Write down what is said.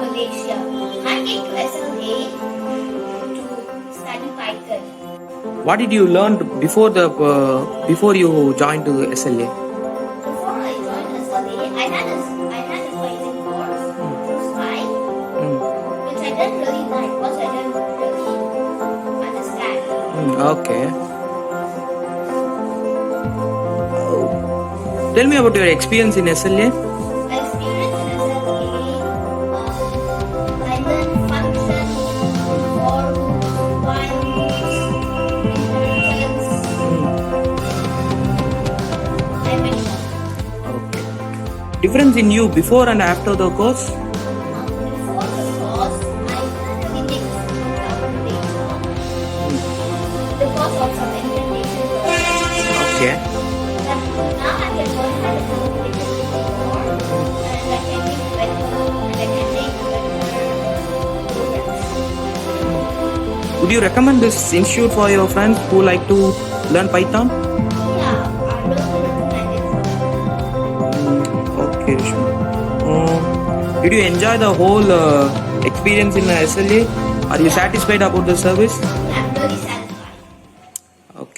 Malaysia. I came to SLA to study Python. What did you learn before you joined to SLA? Before I joined SLA, I had a Python course, which was fine, which I didn't really like because I didn't really understand. Okay. Tell me about your experience in SLA. My experience in SLA, I learned functions, for loops, while loops, inheritance, and many more. Okay. Difference in you before and after the course? Before the course, I didn't really take later because of some implementation. Okay. Now I can learn how to do it more, and I can make better, and I can make better programs. Would you recommend this institute for your friends who like to learn Python? Yeah, I will recommend it for them. Okay, Rishma. Did you enjoy the whole experience in SLA? Are you satisfied about the service? I'm really